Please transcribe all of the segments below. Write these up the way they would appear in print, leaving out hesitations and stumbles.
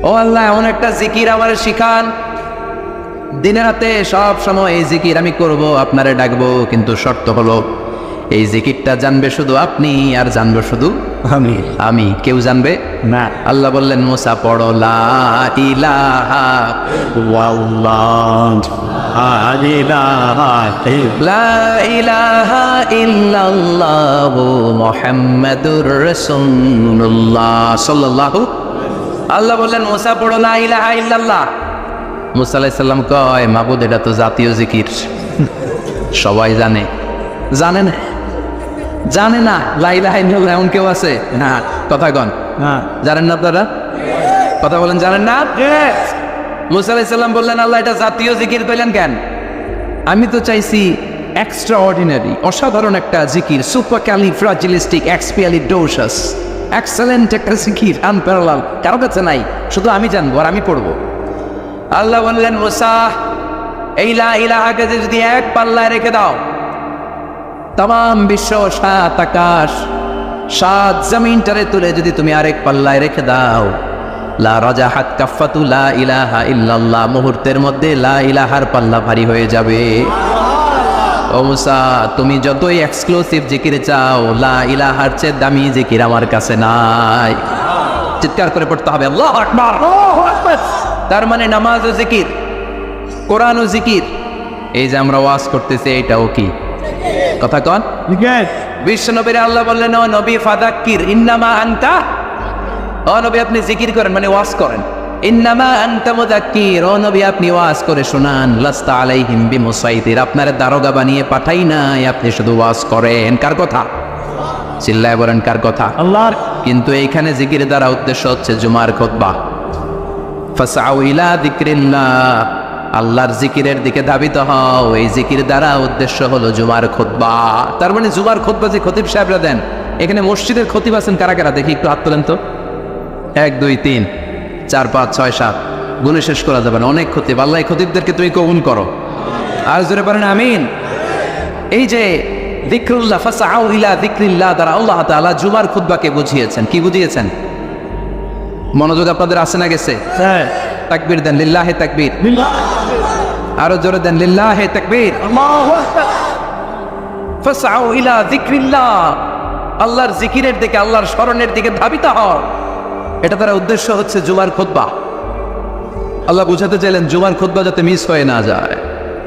ও আল্লাহ, এমন একটা জিকির আমার শিখান, দিনে রাতে সব সময় এই জিকির আমি করব, আপনারে ডাকবো, কিন্তু শর্ত হলো এই জিকিরটা জানবে শুধু আপনি, আর জানবো শুধু আমি, কেউ জানবে না। আল্লাহ বললেন, মুসা পড়ো লা ইলাহা লা ইলাহা ইল্লাল্লাহু মুহাম্মাদুর রাসূলুল্লাহ সাল্লাল্লাহু। আল্লাহ বললেন, মুসা পড়ো লা ইলাহা ইল্লাল্লাহ। মুসা আলাইহিস সালাম কয়, মাবুদ, এটা তো জাতীয় জিকির, সবাই জানে। জানে না, জানে না লা ইলাহা ইল্লাল্লাহ এমন কেউ আছে? না। কথা কন, জানেন না আপনারা? কথা বলেন, জানেন না? মুসা আলাইহিস সালাম বললেন, আল্লাহ, এটা জাতীয় জিকির কইলেন কেন? আমি তো চাইছি এক্সট্রা অর্ডিনারি, অসাধারণ একটা জিকির, সুপারক্যালিফ্রাজিলিস্টিক এক্সপিয়ালিডোসাস, এক্সেলেন্ট একটা জিকির, আনপ্যারালাল, কারো কাছে নাই, শুধু আমি জানবো আর আমি পড়বো। আল্লাহ বললেন, মুসা, এই লা ইলাহাকে যদি এক পাল্লায় রেখে দাও, তাম বিশ্ব, 7 আকাশ, 7 জমিনটারে তুলে যদি তুমি আরেক পাল্লায় রেখে দাও, লা রাজাহাত কাফাতু লা ইলাহা ইল্লাল্লাহ, মুহূর্তের মধ্যে লা ইলাহার পাল্লা ভারী হয়ে যাবে। ও মুসা, তুমি যতই এক্সক্লুসিভ জিকির চাও, লা ইলাহার চেয়ে দামি জিকির আমার কাছে নাই। চিৎকার করে পড়তে হবে আল্লাহু আকবার, আল্লাহু আকবার। তার মানে নামাজ ও জিকির, কোরআন ও জিকির, এই যে আমরা ওয়াজ করতেছি, এটাও কি? কথা কন। বিশ্ব নবীর আল্লাহ বললেন, ও নবী, ফাদাক্কির ইন্নামা আনতা, ও নবী, আপনি জিকির করেন, মানে ওয়াজ করেন। ইন্নামা আনতা মুযাক্কির, ও নবী, আপনি ওয়াজ করে শোনান। লাস্তা আলাইহিম বিমুসাইতির, আপনার দারোগা বানিয়ে পাঠাই নাই, আপনি শুধু ওয়াজ করেন। কার কথা? চিল্লায় বলেন, কার কথা? আল্লাহর। কিন্তু এইখানে জিকির দ্বারা উদ্দেশ্য হচ্ছে জুমার খুতবা। ফাসআউ ইলা যিকরিল্লাহ, আল্লাহর জিকিরের দিকে ধাবিত হও, এই জিকির দ্বারা উদ্দেশ্য হলো জুমার খুতবা। তার মানে জুমার খুতবা যে খতিব সাহেবরা দেন, এখানে মসজিদের খতিব আছেন কারা কারা? দেখি একটু হাত তোলেন তো। 1 2 3 4 5 6 7, গুণে শেষ করা যাবে না, অনেক খতিব। আল্লাহ এই খতিবদেরকে তুমি কবুল করো। আর জোরে পারেন আমিন। এই যে যিকরুল্লাহ, ফাসআউ ইলা যিকরিল্লাহ দ্বারা আল্লাহ তাআলা জুমার খুতবাকে বুঝিয়েছেন। কি বুঝিয়েছেন? মনোযোগ আপনাদের আসে না গেছে? তাকবীর দেন, লিল্লাহি তাকবীর। আরো জোরে দেন, লিল্লাহি তাকবীর। ফাসআউ ইলা যিকরিল্লাহ, আল্লাহর জিকিরের দিকে, আল্লাহর স্মরণের দিকে ধাবিত হও। এটা তার উদ্দেশ্য হচ্ছে জুমার খুতবা। আল্লাহ বুঝাতে চাইলেন জুমার খুতবা যাতে মিস হয়ে না যায়,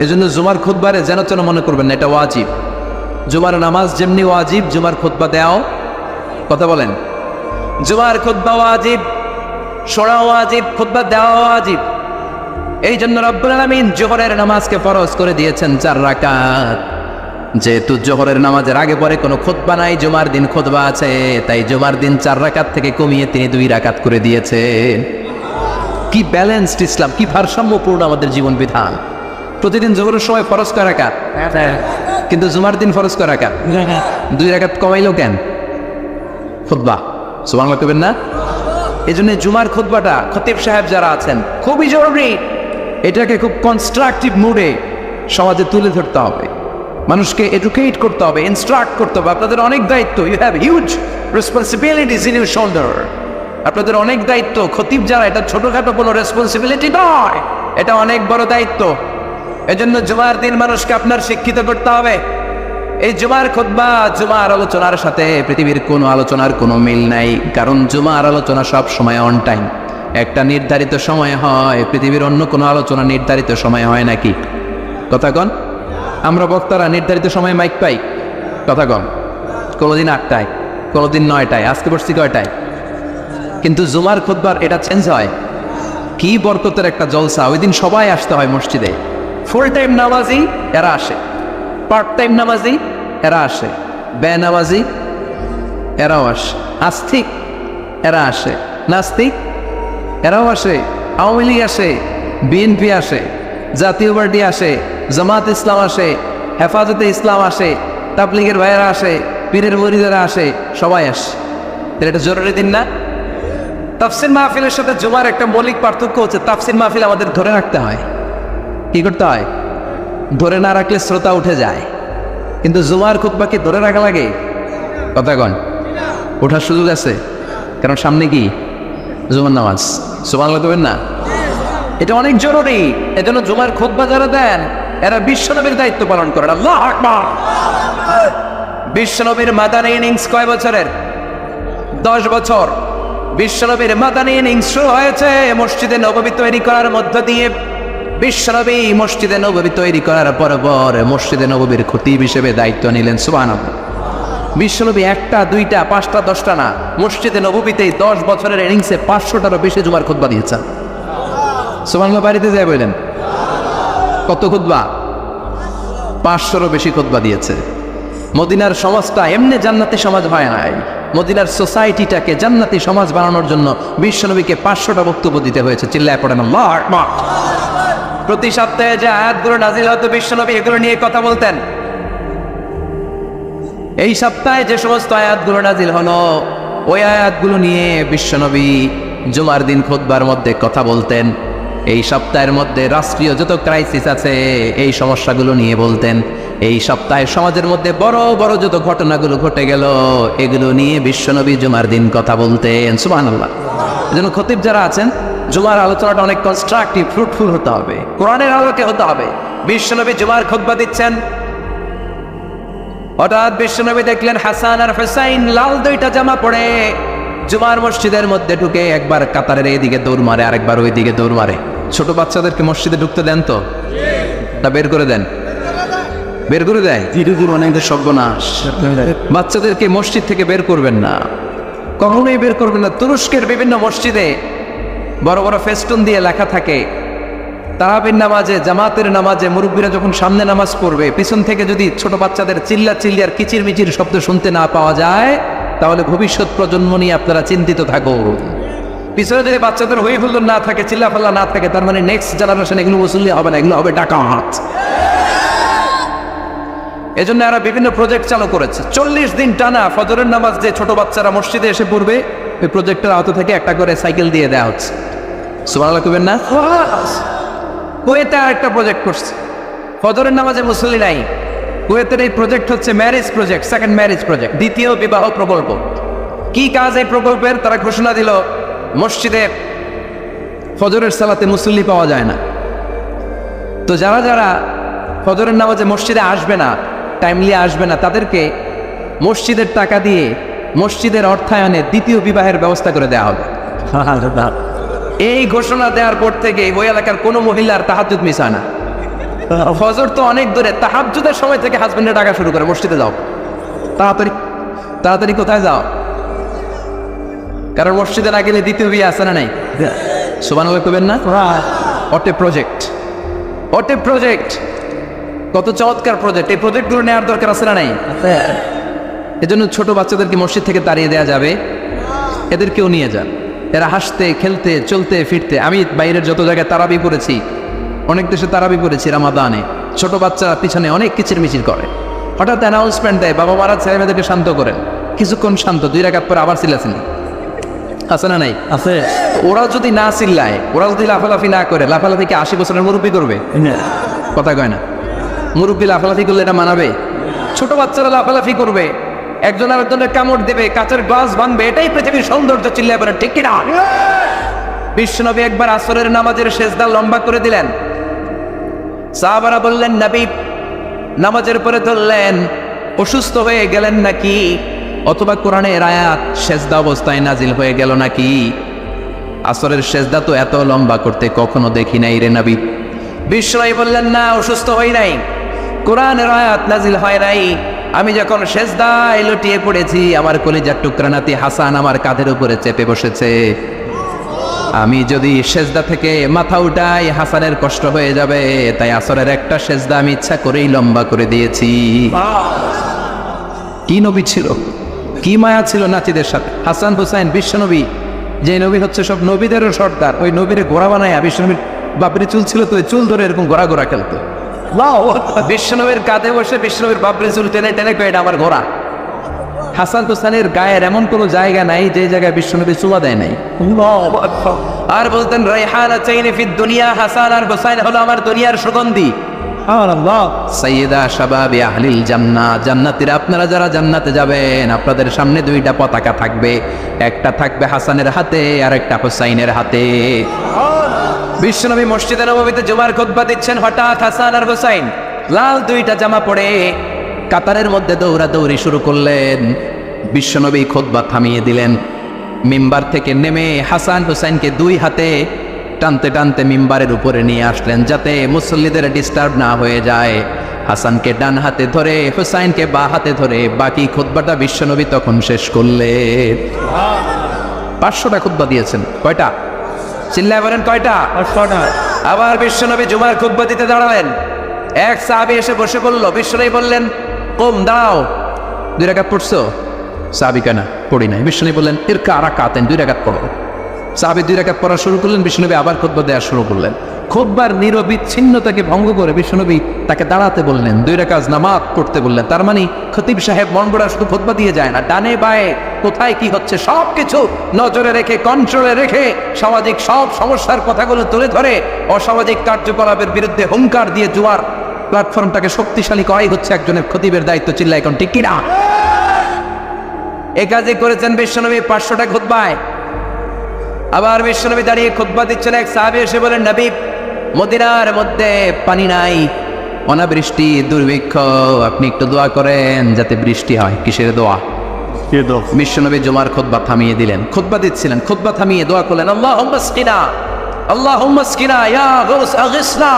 এজন্য জুমার খুতবারে যেন তেন মনে করবেন না, এটা ওয়াজিব। জুমার নামাজ যেমনি ওয়াজিব, জুমার খুতবা দেওয়াও, কথা বলেন, জুমার খুতবা ওয়াজিব, শোনা ওয়াজিব, খুতবা দেওয়া ওয়াজিব। এই জন্য রব্বুল আলামিন জোহরের নামাজকে ফরজ করে দিয়েছেন 4 রাকাত। যেহেতু জোহরের নামাজের আগে পরে কোনো খুতবা নাই, জুমার দিন খুতবা আছে, তাই জুমার দিন 4 রাকাত থেকে কমিয়ে তিনি 2 রাকাত করে দিয়েছেন। কি ব্যালেন্সড ইসলাম, কি ভারসাম্যপূর্ণ আমাদের জীবন বিধান। প্রতিদিন জোহরের সময় ফরজ কয় রাকাত, কিন্তু জুমার দিন ফরজ কয় রাকাত, 2 রাকাত কমাইলো কেন? খুতবা, সুবহানাল্লাহ কইবেন না? এই জন্য জুমার খুতবাটা খতিব সাহেব যারা আছেন, খুবই জরুরি। এটাকে খুব কনস্ট্রাকটিভ মুডে সমাজে তুলে ধরতে হবে, মানুষকে এডুকেট করতে হবে, ইনস্ট্রাক্ট করতে হবে। আপনাদের অনেক দায়িত্ব, you have huge responsibilities in your shoulder. আপনাদের অনেক দায়িত্ব। খতিব যারা, এটা ছোটখাটো কোনো রেসপন্সিবিলিটি নয়, এটা অনেক বড় দায়িত্ব। এজন্য জুমার দিন মানুষকে আপনার শিক্ষিত করতে হবে। এই জুমার খুতবা, জুমার আলোচনার সাথে পৃথিবীর কোনো আলোচনার কোনো মিল নাই, কারণ জুমার আলোচনা সব সময় অন টাইম, একটা নির্ধারিত সময় হয়। পৃথিবীর অন্য কোনো আলোচনা নির্ধারিত সময় হয় নাকি? কথা কন। আমরা বক্তারা নির্ধারিত সময়ে মাইক পাই, কথা কন। কোনোদিন 8টায়, কোনোদিন 9টায়, আজকে বসছি কয়টায়? কিন্তু জুমার খুতবার এটা চেঞ্জ হয়। কি বরকতের একটা জলসা! ওই দিন সবাই আসতে হয় মসজিদে। ফুল টাইম নামাজি এরা আসে, পার্ট টাইম নামাজি এরা আসে, বেনামাজি এরাও আসে, আস্তিক এরা আসে, নাস্তিক এরাও আসে, আওয়ামী লীগ আসে, বিএনপি আসে, জাতীয় পার্টি আসে, জামাত ইসলাম আসে, হেফাজতে ইসলাম আসে, তাবলীগের ভাইয়েরা আসে, পীরের মুরিদেরা আসে, সবাই আসে। তাহলে এটা জরুরি দিন না? তাফসির মাহফিলের সাথে জুমার একটা মৌলিক পার্থক্য হচ্ছে, তাফসির মাহফিল আমাদের ধরে রাখতে হয়। কি করতে হয়? ধরে না রাখলে শ্রোতা উঠে যায়। কিন্তু জুমার খুতবাকে ধরে রাখা লাগে? কথা কন। ওঠার সুযোগ আছে, কারণ সামনে কি? জুমার নামাজ। সুবহানাল্লাহ দেবেন না? এটা অনেক জরুরি। এজন্য জুমার খুতবা যারা দেন এরা বিশ্বনবীর দায়িত্ব পালন করেন। আল্লাহু আকবার। বিশ্বনবীর মাদানী ইনিংস কয় বছরের? 10 বছর। বিশ্বনবীর মাদানী ইনিংস শুরু হয়েছে মসজিদে নববী তৈরি করার মধ্য দিয়ে। বিশ্বনবী মসজিদে নববী তৈরি করার পর মসজিদে নববীর খতিব হিসেবে দায়িত্ব নিলেন। সুবহানাল্লাহ। বিশ্বনবী 1টা 2টা 5টা 10টা না, মসজিদে নববীতেই 10 বছরের ইনিংসে 500টারও বেশি জুমার খুতবা দিয়েছেন। সুবহানাল্লাহ। বাড়িতে যায় বললেন কত খুতবা? 500রও বেশি খুতবা দিয়েছে। মদিনার সমাজটা এমনি জান্নাতি সমাজ হয় নাই। মদিনার সোসাইটিটাকে জান্নাতি সমাজ বানানোর জন্য বিশ্বনবীকে 500টা বক্তব্য দিতে হয়েছে। চিল্লায় পড়েন আল্লাহু আকবার। প্রতি সপ্তাহে যে আয়াতগুলো নাজিল হতো বিশ্বনবী এগুলো নিয়ে কথা বলতেন। এই সপ্তাহে যে সমস্ত আয়াতগুলো নাজিল হলো ওই আয়াতগুলো নিয়ে বিশ্বনবী জুমার দিন খুতবার মধ্যে কথা বলতেন। এই সপ্তাহের মধ্যে রাষ্ট্রীয় যত ক্রাইসিস আছে এই সমস্যাগুলো নিয়ে বলতেন। এই সপ্তাহে সমাজের মধ্যে বড় বড় যত ঘটনাগুলো ঘটে গেল এগুলো নিয়ে বিশ্বনবী জুমার দিন কথা বলতেন। সুবহানাল্লাহ। এজন্য খতিব যারা আছেন জুমার আলোচনাটা অনেক কনস্ট্রাকটিভ, ফ্রুটফুল হতে হবে, কোরআনের আলোকে হতে হবে। বিশ্বনবী জুমার খুতবা দিচ্ছেন, হঠাৎ বিশ্বনবী দেখলেন হাসান আর হুসাইন লাল 2টা জামা পরে জুমার মসজিদের মধ্যে ঢুকে একবার কাতারের এইদিকে দৌড় মারে আরেকবার ওইদিকে দৌড় মারে। ছোট বাচ্চাদেরকে মসজিদে ঢুকতে দেন তো না বের করে দেন? বের করে দেয়। অনেকদের সর্বনাশ। বাচ্চাদেরকে মসজিদ থেকে বের করবেন না, কখনোই বের করবেন না। তুরস্কের বিভিন্ন মসজিদে বড় বড় ফেস্টুন দিয়ে লেখা থাকে তারাবির নামাজে, জামাতের নামাজে মুরব্বীরা যখন সামনে নামাজ পড়বে পিছন থেকে যদি ছোট বাচ্চাদের চিল্লা আর কিচির মিচির শব্দ শুনতে না পাওয়া যায় তাহলে ভবিষ্যৎ প্রজন্ম নিয়ে আপনারা চিন্তিত থাকুন। পিছনে যদি বাচ্চাদের হই হুল্লোড় না থাকে, চিল্লাফাল্লা না থাকে, তার মানে নেক্সট জেনারেশন এগুলো মুসল্লি হবে না, এগুলো হবে ডাকাত। এজন্য এরা বিভিন্ন প্রজেক্ট চালু করেছে। 40 দিন টানা ফজরের নামাজ যে ছোট বাচ্চারা মসজিদে এসে পড়বে ওই প্রজেক্টের আওতা থেকে একটা করে সাইকেল দিয়ে দেওয়া হচ্ছে। সুবহানাল্লাহ কইবেন না? কুয়েতে একটা প্রজেক্ট করছে, ফজরের নামাজে মুসল্লি নাই। কুয়েতের এই প্রজেক্ট হচ্ছে marriage project, second marriage project, দ্বিতীয় বিবাহ প্রকল্প। কি কাজ এই প্রকল্পের? তারা ঘোষণা দিল মসজিদে ফজরের সালাতে মুসল্লি পাওয়া যায় না, তো যারা যারা ফজরের নামাজে মসজিদে আসবে না, টাইমলি আসবে না, তাদেরকে মসজিদের টাকা দিয়ে মসজিদের অর্থায়নে দ্বিতীয় বিবাহের ব্যবস্থা করে দেওয়া হবে। এই ঘোষণা দেওয়ার পর থেকে ওই এলাকার কোনো মহিলার তাহাজ্জুদ মিস হয় না। ফজর তো অনেক দূরে, তাহাজ্জুদের সময় থেকে হাজবেন্ডে ডাকা শুরু করে মসজিদে যাও, তাড়াতাড়ি তাড়াতাড়ি কোথায় যাও, কারণ মসজিদে না গেলে দ্বিতীয় বিয়ে আছে না নাই? সুবহানাল্লাহ কইবেন না? অটে প্রজেক্ট, অটে প্রজেক্ট, কত চমৎকার প্রজেক্ট। এই প্রজেক্টগুলো নেওয়ার দরকার আছে না নাই? এজন্য ছোট বাচ্চাদেরকে মসজিদ থেকে তাড়িয়ে দেওয়া যাবে, এদেরকেও নিয়ে যান। এরা হাসতে খেলতে চলতে ফিরতে, আমি বাইরের যত জায়গায় তারাবি পড়েছি, অনেক দেশে তারাবি পড়েছি রামাদানে, ছোট বাচ্চারা পিছনে অনেক কিচির মিচির করে, হঠাৎ অ্যানাউন্সমেন্ট দেয় বাবা মারা ছেলে মেয়েদেরকে শান্ত করেন, কিছুক্ষণ শান্ত, 2 রাকাত পরে আবার চিল্লাচিল্লি আছে না নাই? আছে। ওরা যদি না চিল্লায়, ওরা যদি লাফালাফি না করে, লাফালাফি কি 80 বছরের মুরব্বী করবে? কথা কয় না। মুরব্বী লাফালাফি করলে এটা মানাবে? ছোট বাচ্চারা লাফালাফি করবে, একজন আরেকজনের কামড় দেবে, কাঁচের গ্লাস ভাঙবে, এটাই পৃথিবীর সৌন্দর্য। চিল্লায় বলেন ঠিক কিনা? বিশ্বনবী একবার আসরের নামাজের সেজদা লম্বা করে দিলেন, সাহাবারা বললেন নবী নামাজের পরে ধরলেন অসুস্থ হয়ে গেলেন নাকি, অথবা কোরআনের আয়াত সেজদা অবস্থায় নাজিল হয়ে গেল নাকি? আসরের সেজদা তো এত লম্বা করতে কখনো দেখি নাই রে নবী। বিশ্বনবী বললেন না, অসুস্থ হই নাই, কোরআনের আয়াত নাজিল হয় নাই, আমি যখন সেজদায় লুটিয়ে পড়েছি আমার কলিজার টুকরা নাতি হাসান আমার কাঁধের উপরে চেপে বসেছে, আমি যদি সেজদা থেকে মাথা উঠাই হাসানের কষ্ট হয়ে যাবে, তাই আসরের একটা সেজদা আমি ইচ্ছা করেই লম্বা করে দিয়েছি। কি নবী ছিল, কি মায়া ছিল নাতিদের সাথে। হাসান হুসাইন বিশ্বনবী, যে নবী হচ্ছে সব নবীদেরও সর্দার, ওই নবীরে ঘোড়া বানায় বিশ্বনবীর বাপরে চুল ছিল তো চুল ধরে এরকম ঘোড়া ঘোড়া খেলতো। বিশ্বনবীর কাঁধে বসে বিশ্বনবীর বাপরে চুল টেনে টেনে এটা আমার ঘোড়া। হাসান হুসাইনের গায়ের এমন কোনো জায়গা নাই যে জায়গায় বিশ্বনবী চুমা দেয় নাই। আর বলতেন রাইহানা চাইনি ফিদ দুনিয়া, হাসান আর হুসাইন হলো আমার দুনিয়ার সুগন্ধি। সুবহানাল্লাহ। সাইয়্যিদা শাবাবি আহলিল জান্নাহ, জান্নাতীরা আপনারা যারা জান্নাতে যাবেন আপনাদের সামনে দুইটা পতাকা থাকবে, একটা থাকবে হাসানের হাতে আর একটা হুসাইনের হাতে। বিশ্বনবী মসজিদে নববীতে জুমার খুতবা দিচ্ছেন, হঠাৎ হাসান আর হুসাইন লাল দুইটা জামা পরে কাতারের মধ্যে দৌড়াদৌড়ি শুরু করলেন। বিশ্বনবী খুতবা থামিয়ে দিলেন, মিম্বার থেকে নেমে হাসান হুসাইনকে দুই হাতে টানতে টানতে মিম্বারের উপরে নিয়ে আসলেন যাতে মুসল্লিদের ডিস্টার্ব না হয়ে যায়। হাসানকে ডান হাতে ধরে হুসাইনকে বা হাতে ধরে বাকি খুতবাটা বিশ্বনবী তখন শেষ করলেন। 500টা খুতবা দিয়েছেন। কয়টা? চিল্লায় বলেন কয়টা? 500টা। আবার বিশ্বনবী জুমার খুতবা দিতে দাঁড়ালেন। এক সাহাবী এসে বসে বলল, বিশ্বনবী বললেন কম দাও, 2 রাকাত পড়ছো? সাহাবী কেনা পড়ি নাই। বিশ্বনবী বললেন ইরকা রাকাতেন, 2 রাকাত পড়ো। সাহাবী 2 রাকাত পড়া শুরু করলেন, বিশ্বনবী আবার খুতবা দেওয়া শুরু করলেন। খুতবার নিরবিচ্ছিন্নতাকে ভঙ্গ করে বিশ্বনবী তাকে দাঁড়াতে বললেন, 2 রাকাত নামাজ পড়তে বললেন। তার মানে খতিব সাহেব মন গড়া শুধু খুতবা দিয়ে যায় না, ডানে বায়ে কোথায় কি হচ্ছে সব কিছু নজরে রেখে, কন্ট্রোলে রেখে সামাজিক সব সমস্যার কথাগুলো তুলে ধরে অসামাজিক কার্যকলাপের বিরুদ্ধে হুঙ্কার দিয়ে জুয়ার প্ল্যাটফর্মটাকে শক্তিশালী করাই হচ্ছে একজনের খতিবের দায়িত্ব। চিল্লা এখন ঠিক কিনা? এই কাজই করেছেন বিশ্বনবী 500টা খুতবায়। আবার বিশ্বনবী দাঁড়িয়ে খুতবা দিচ্ছেন, এক সাহাবী এসে বলেন, নবী মদিনার মধ্যে পানি নাই, অনাবৃষ্টি, দুর্ভিক্ষ, আপনি একটু দোয়া করেন যাতে বৃষ্টি হয়। কিসের দোয়া? বিশ্বনবী জুমার খুতবা থামিয়ে দিলেন, খুতবা দিচ্ছিলেন, খুতবা থামিয়ে দোয়া করলেন, আল্লাহুম্মা আসকিনা, আল্লাহুম্মা আসকিনা ইয়া গাউস আগিসনা,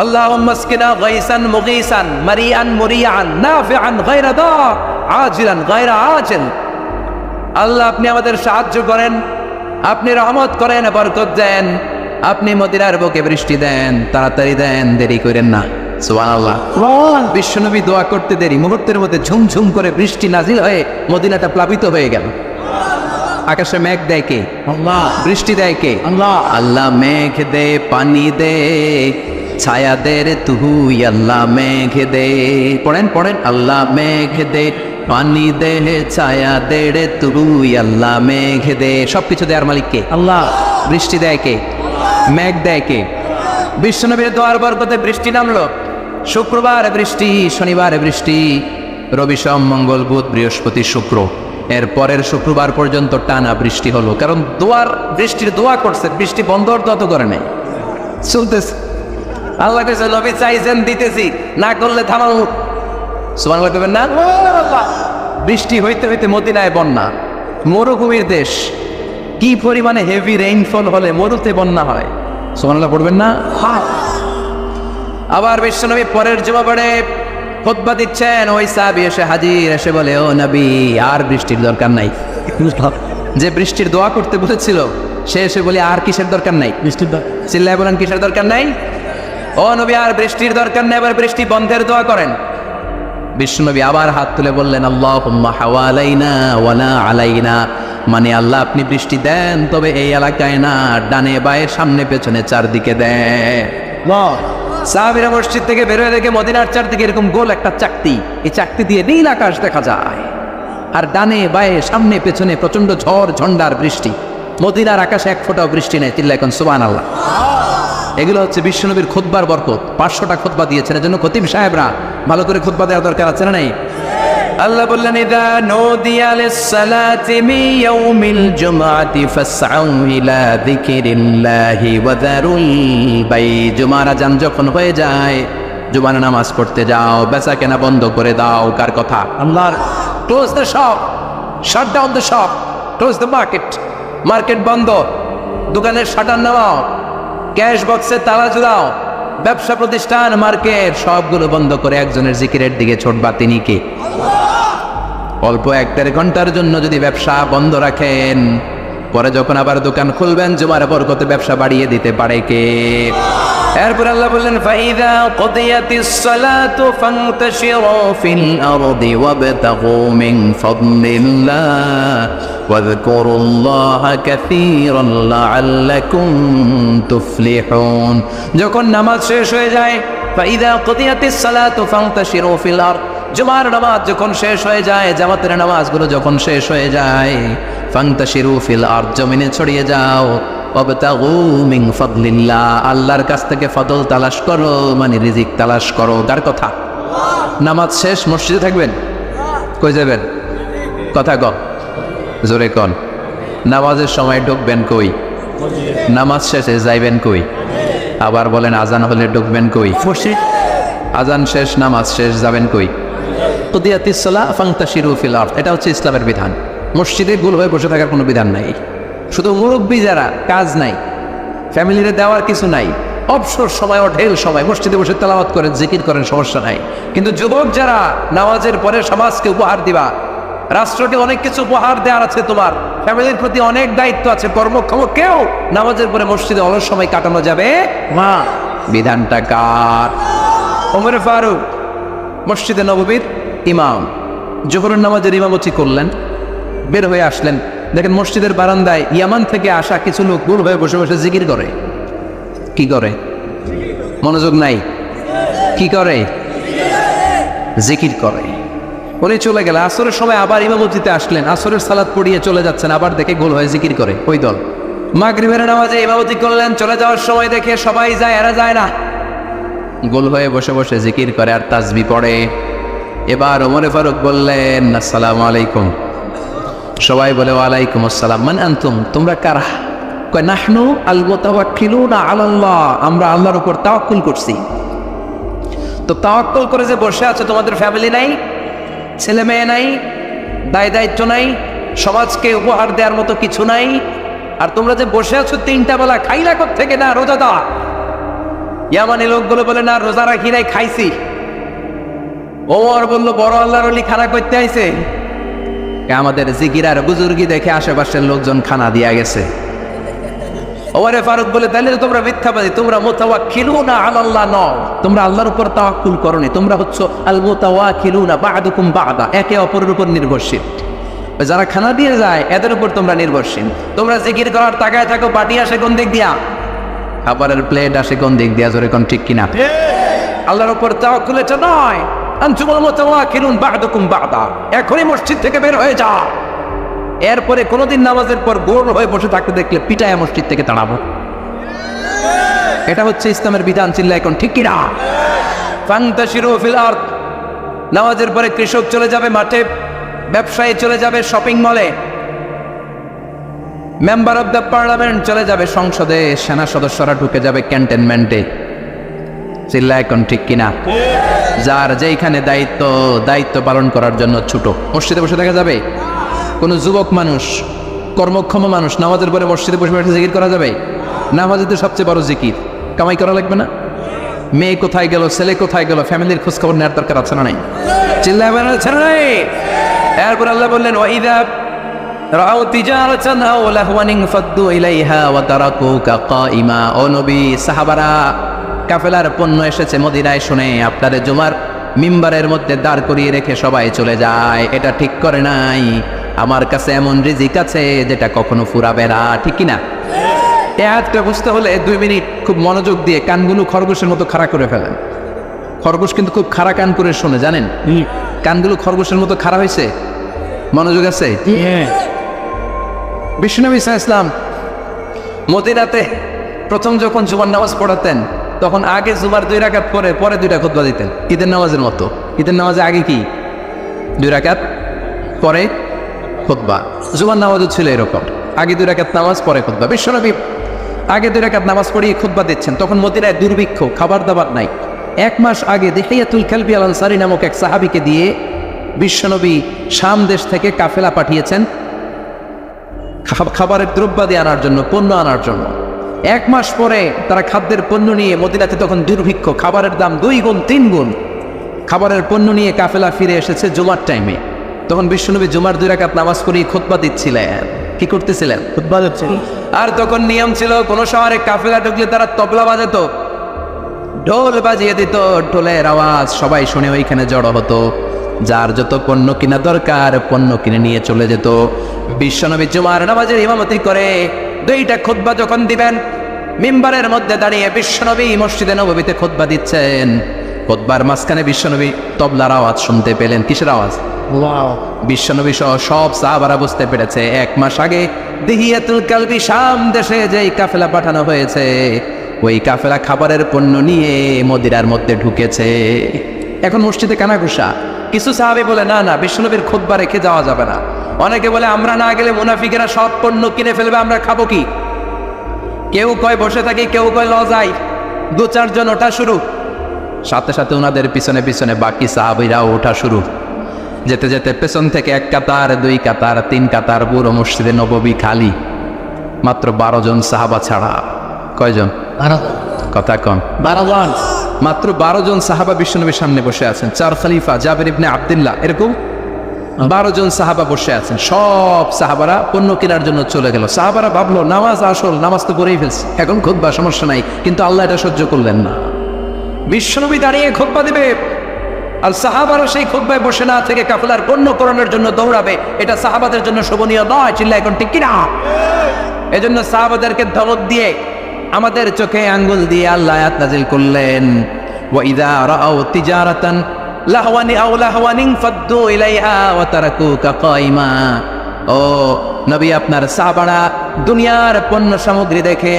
আল্লাহুম্মা আসকিনা গাইসান মুগীসান মারিআন মুরিআন নাফিআন গায়রা দার আজিলান গায়রা আজিল। আল্লাহ আপনি আমাদের সাহায্য করেন, আপনি রহমত করেন, বরকত দেন, আপনি মদিনার বুকে বৃষ্টি দেন, তাড়াতাড়ি দেন, দেরি করেন না। সুবহানাল্লাহ। বিশ্বনবী দোয়া করতে দেরি, মুহূর্তের মধ্যে ঝুমঝুম করে বৃষ্টি নাজিল হয়ে মদিনাটা প্লাবিত হয়ে গেল। আকাশে মেঘ দেয় কে? আল্লাহ। বৃষ্টি দেয় কে? আল্লাহ। আল্লাহ মেঘ দে, পানি দে, ছায়া দে রে তুই, আল্লাহ মেঘ দে। পড়েন পড়েন, আল্লাহ মেঘ দে, পানি দে, ছায়া দে রে তুই, আল্লাহ মেঘ দে। সবকিছু দেয়ার মালিক কে? আল্লাহ। বৃষ্টি দেয় কে? মেঘ দেয় কে? বিশ্বনবীর দোয়ার বরকতে বৃষ্টি নামলো। শুক্রবার বৃষ্টি, শনিবার বৃষ্টি, রবি সোম মঙ্গল বুধ বৃহস্পতি শুক্র, এর পরের শুক্রবার পর্যন্ত টানা বৃষ্টি হলো। কারণ দোয়ার বৃষ্টির দোয়া করছে, বৃষ্টি বন্ধ তত করে নেই, চলতেছে। আল্লাহ কাছে নবী চাইছেন, দিতেছি, না করলে থামাও। সুবহানাল্লাহ কইবেন না? বৃষ্টি হইতে হইতে মদিনায় বন্যা, মরুভূমির দেশ, কি পরিমাণে হেভি রেইনফল হলে মরুতে বন্যা হয়। সুবহানাল্লাহ পড়বেন না? আবার বিশ্বনবী পরের জুমাবারে খুতবা দিচ্ছেন, ওই সাহাবী এসে হাজির, এসে বলে, ও নবী আর বৃষ্টির দরকার নাই। যে বৃষ্টির দোয়া করতে বলেছিল সে এসে বলে আর কিসের দরকার নাই? বৃষ্টির দরকার। চিল্লায় বলেন কিসের দরকার নাই? ও নবী আর বৃষ্টির দরকার নেই, এবার বৃষ্টি বন্ধের দোয়া করেন। বিশ্বনবী আবার হাত তুলে বললেন, আল্লাহুম্মা হাওয়ালাইনা ওয়ালা আলাইনা, মানে আল্লাহ আপনি বৃষ্টি দেন তবে এই এলাকায় না, ডানে বায়ে সামনে পেছনে চারদিকে দেন। সাহাবীরা মসজিদ থেকে বের হয়ে দেখে মদিনার চারদিকে এরকম গোল একটা চাকতি, এই চাকতি দিয়ে নীল আকাশ দেখা যায়, আর ডানে বায়ে সামনে পেছনে প্রচন্ড ঝড় ঝন্ডার বৃষ্টি। মদিনার আকাশে এক ফোঁটাও বৃষ্টি নেই। চিল্লা এখন সুবহানাল্লাহ। এগুলো হচ্ছে বিশ্বনবীর খুতবার বরকত। 500টা খুতবা দিয়েছেন, এজন্য খতিব সাহেবরা ভালো করে খুতবা দেওয়ার দরকার আছে না নাই? আল্লাহ বললেন, ইযা নুদিয়া লিস-সালাতি মিন ইয়াউমিল জুমআতি ফাসআউ ইলা যিকিরিল্লাহি ওয়া যারুল বাই। জুমার আযান যখন হয়ে যায়, জুমার নামাজ পড়তে যাও, বেচা কেনা বন্ধ করে দাও। কার কথা? আল্লাহর। Close the shop, shut down the shop, close the market. Market বন্ধ, দোকানের শাটার নামাও, ক্যাশ বক্সে তালা ঝুলাও, ব্যবসা প্রতিষ্ঠান, মার্কেট সবগুলো বন্ধ করে একজনের জিকিরের দিকে ছোটবা। তিনি কে? অল্প 1-1.5 ঘন্টার জন্য যদি ব্যবসা বন্ধ রাখেন, পরে যখন আবার দোকান খুলবেন জুমার বরকতে ব্যবসা বাড়িয়ে দিতে পারে কে? এরপর আল্লাহ বললেন, ফাইদা কুদিয়াতিস সালাতু ফান্তাশিরু ফিল আরদি ওয়াবতাগু মিন ফাদলিল্লাহ ওয়াযকুরুল্লাহা কাসীরান লাআল্লাকুম তুফলিহুন। যখন নামাজ শেষ হয়ে যায়, ফাইদা কুদিয়াতিস সালাতু ফান্তাশিরু ফিল আরদ, জুমার নামাজ যখন শেষ হয়ে যায়, জামাতের নামাজগুলো যখন শেষ হয়ে যায়, ফান্তাশিরু ফিল আরদ, জমিনে ছড়িয়ে যাও, ওয়াবতাগু মিন ফাদলিল্লাহ, আল্লাহর কাছ থেকে ফজল তালাশ করো, মানে রিজিক তালাশ করো। কার কথা? নামাজ শেষ মসজিদে থাকবেন? কই যাবেন? কথা কন, জোরে কন। নামাজের সময় ঢুকবেন কই? নামাজ শেষে যাইবেন কই? আবার বলেন আজান হলে ঢুকবেন কই? মসজিদ। আজান শেষ, নামাজ শেষ, যাবেন কই? কুদিয়াতিস সালাহ ফান্তাশিরু ফিল আরদ। এটা হচ্ছে ইসলামের বিধান। মসজিদে গোল হয়ে বসে থাকার কোনো বিধান নাই। শুধু মুরব্বী যারা, কাজ নাই, ফ্যামিলিরে দেওয়ার কিছু নাই, অবসর সময় ও ঢেল সময় মসজিদে বসে তেলাওয়াত করেন, জিকির করেন, সমস্যা নাই। কিন্তু যুবক যারা, নামাজের পরে সমাজকে উপহার দিবা, রাষ্ট্রকে অনেক কিছু উপহার দেওয়ার আছে, তোমার ফ্যামিলির প্রতি অনেক দায়িত্ব আছে, কর্মক্ষম কেউ নামাজের পরে মসজিদে অলস সময় কাটানো যাবে না। বিধানটা কার? ওমর ফারুক মসজিদে নববীর ইমাম, জোহরের নামাজের ইমামতি করলেন, বের হয়ে আসলেন, দেখেন মসজিদের বারান্দায় ইয়ামান থেকে আসা কিছু লোক গোল হয়ে বসে বসে জিকির করে। কি করে? মনোযোগ নাই। কি করে? জিকির করে। উনি চলে গেলে আসরের সময় আবার ইমামতিতে আসলেন, আসরের সালাত পড়িয়ে চলে যাচ্ছেন, আবার দেখে গোল হয়ে জিকির করে ওই দল। মাগরিবের নামাজে ইমামতি করলেন, চলে যাওয়ার সময় দেখে সবাই যায়, এরা যায় না, গোল হয়ে বসে বসে জিকির করে আর তাসবিহ পড়ে। এবার ওমর ফারুক বললেন আসসালামু আলাইকুম। সবাই বলে ওয়ালাইকুম আসসালাম। মান আনতুম, তোমরা কারা? কয় নাহনু আল মুতাওয়াক্কিলুনা আলাল্লাহ, আমরা আল্লাহর উপর তাওয়াক্কুল করছি। তো তাওয়াক্কুল করে যে বসে আছে, তোমাদের ফ্যামিলি নাই, ছেলে মেয়ে নাই, দায় দায়িত্ব নাই, সমাজকে উপহার দেওয়ার মতো কিছু নাই, আর তোমরা যে বসে আছো 3টা বেলা, খাইলা থেকে? না, রোজা দেওয়া। ইয়ামানি লোকগুলো বলে না, রোজা রাখি নাই, খাইছি। ওমর বলল বড় আল্লাহর ওলি খানা করতে আইছে। আমাদের জিকির আর বুজুর্গি দেখে আশেপাশের লোকজন খানা দিয়া গেছে। ওমরে ফারুক বলে তাহলে তোমরা মিথ্যাবাদী, তোমরা মুতাওয়াক্কিলুনা আলাল্লাহ নও, তোমরা আল্লাহর উপর তাওয়াক্কুল করনি, তোমরা হচ্ছে আল মুতাওয়াক্কিলুনা বা'দুকুম বা'দা, একে অপরের উপর নির্ভরশীল। যারা খানা দিয়ে যায় এদের উপর তোমরা নির্ভরশীল। তোমরা জিকির করার তাকায় থাকো, পাটি আসে কোন দিক দিয়া, খাবারের প্লেট আসে কোন দিক দিয়া, জোরে কোন ঠিক কিনা? আল্লাহর উপর তাওয়াক্কুল এটা নয়। আনতুমুল মুতাওয়াক্কিলুন বা'দুকুম বা'দা, এখনই মসজিদ থেকে বের হয়ে যা। এরপরে কোনোদিন নামাজের পর গোল হয়ে বসে থাকতে দেখলে পিটায় মসজিদ থেকে তাড়াবো। এটা হচ্ছে ইসলামের বিধান। চিল্লা এখন ঠিক কিনা? ফান্তাশিরু ফিল আরদ। নামাজের পরে কৃষক চলে যাবে মাঠে, ব্যবসায়ী চলে যাবে শপিং মলে, মেম্বার অব দ্য পার্লামেন্ট চলে যাবে সংসদে, সেনা সদস্যরা ঢুকে যাবে ক্যান্টনমেন্টে। চিল্লা এখন ঠিক কিনা? যার যেইখানে দায়িত্ব পালন করার জন্য ছুটো। মসজিদে বসে থাকা যাবে? কোন যুবক মানুষ, কর্মক্ষম মানুষ নামাজের পরে মসজিদে বসে বসে জিকির করা যাবে? নামাজে তো সবচেয়ে বড় জিকির, কামাই করা লাগবে না? মেয়ে কোথায় গেল, ছেলে কোথায় গেল, ফ্যামিলির খোঁজ খবর নেওয়ার দরকার আছে না নাই? চিল্লায় আছে না নাই? এরপর আল্লাহ বললেন ওয়াইদা রাউ তিজারাতান আও লাহওয়ান ফাদ্দু ইলাইহা ওয়া তারাকুকা কাইমা। ও নবী, সাহাবারা কাফেলার পণ্য এসেছে মদিনায় শুনে আপনাদের জুমার মিম্বারের মধ্যে দাঁড় করিয়ে রেখে সবাই চলে যায়, এটা ঠিক করে নাই। আমার কাছে এমন রিজিক আছে যেটা কখনো ফুরাবে না, ঠিক কিনা? এই আয়াতটা বুঝতে হলে 2 মিনিট খুব মনোযোগ দিয়ে কানগুলো খরগোশের মতো খাড়া করে ফেলেন। খরগোশ কিন্তু খুব খাড়া কান করে শোনে, জানেন? কানগুলো খরগোশের মতো খাড়া হয়েছে। মনোযোগ আছে? বিশ্বনবী সাল্লাল্লাহু আলাইহি ওয়াসাল্লাম মদিনাতে প্রথম যখন জুমার নামাজ পড়াতেন, তখন আগে জুমার 2 রাকাত পরে 2টা খুতবা দিতেন, ঈদের নামাজের মতো। ঈদের নামাজে আগে কি 2 রাকাত, পরে খুতবা। জুমার নামাজও ছিল এরকম, আগে 2 রাকাত নামাজ, পরে খুতবা। বিশ্বনবী আগে 2 রাকাত নামাজ পড়িয়ে খুতবা দিচ্ছেন। তখন মদিনায় দুর্ভিক্ষ, খাবার দাবার নাই। 1 মাস আগে দিহিয়াতুল কালবি আল আনসারী নামক এক সাহাবীকে দিয়ে বিশ্বনবী শাম দেশ থেকে কাফেলা পাঠিয়েছেন খাবারের দ্রব্যাদি আনার জন্য, পণ্য আনার জন্য। 1 মাস পরে তারা খাদ্যের পণ্য নিয়ে, মদিনাতে তখন দুর্ভিক্ষ, খাবারের দাম 2 গুণ 3 গুণ, খাবারের পণ্য নিয়ে কাফেলা ফিরে এসেছে জুমার টাইমে। তখন বিশ্বনবী জুমার 2 রাকাত নামাজ পড়িয়ে খুতবা দিচ্ছিলেন। কি করতেছিলেন? খুতবা দিচ্ছিলেন। আর তখন নিয়ম ছিল, কোন শহরে কাফেলা ঢুকলে তারা তবলা বাজাতো, ঢোল বাজিয়ে দিত, ঢোলের আওয়াজ সবাই শুনে ওইখানে জড়ো হতো। যার যত পণ্য কিনা দরকার পণ্য কিনে নিয়ে চলে যেত। বিশ্বনবী জুমার নামাজের ইমামতি করে 2টা খুতবা যখন দিবেন, মিম্বারের মধ্যে দাঁড়িয়ে বিশ্বনবী মসজিদে নববীতে খুতবা দিচ্ছেন। খুতবার মাঝখানে বিশ্বনবী তবলার আওয়াজ শুনতে পেলেন। কিসের আওয়াজ? বিশ্বনবী সহ সব সাহাবারা বুঝতে পেরেছে 1 মাস আগে দিহিয়াতুল কালবি শাম দেশে যেই কাফেলা পাঠানো হয়েছে, ওই কাফেলা খাবারের পণ্য নিয়ে মদিনার মধ্যে ঢুকেছে। এখন মসজিদে কানাঘুষা। কিছু সাহাবী বলে না না, বিশ্বনবীর খুতবা রেখে যাওয়া যাবে না। অনেকে বলে আমরা না গেলে মুনাফিকেরা সব পণ্য কিনে ফেলবে, আমরা খাবো কি? কেউ কয় বসে থাকি, কেউ কয় ল যাই। 2-4 জন ওঠা শুরু, সাথে সাথে ওনাদের পিছনে পিছনে বাকি সাহাবীরাও ওঠা শুরু। যেতে যেতে পেছন থেকে 1 কাতার, 2 কাতার, 3 কাতার, পুরো মসজিদে নববী খালি, মাত্র 12 জন সাহাবা ছাড়া। কয়জন? 12 কথা কম। 12 জন। মাত্র 12 জন সাহাবা বিশ্বনবীর সামনে বসে আছেন। 4 খলিফা জাবের ইবনে আব্দুল্লাহ, এরকম 12 জন সাহাবা বসে আছেন। সব সাহাবারা পণ্য কেনার জন্য চলে গেল। সাহাবারা ভাবলো নামাজ আসল, নামাজ তো পড়েই ফেলছে, এখন খুতবা সমস্যা নাই। কিন্তু আল্লাহ এটা সহ্য করলেন না। বিশ্বনবী দাঁড়িয়ে খুতবা দিবে, আর সাহাবারা সেই খুতবায় বসে না থেকে কাফেলার পণ্য করানোর জন্য দৌড়াবে। এটা সাহাবাদের জন্য শোভনীয় নয়। চিল্লা এখন ঠিক কিনা? এজন্য সাহাবাদেরকে ধমক দিয়ে, আমাদের চোখে আঙ্গুল দিয়ে আল্লাহ আয়াত নাযিল করলেন, ওয়া ইযা রাআউ তিজারাতান লাহওয়ান আও লাহওয়ানিন ফাদ্দু ইলাইহা ওয়া তারাকুকা কাইমা। ও নবী, আপনার সাহাবারা দুনিয়ার পণ্য সামগ্রী দেখে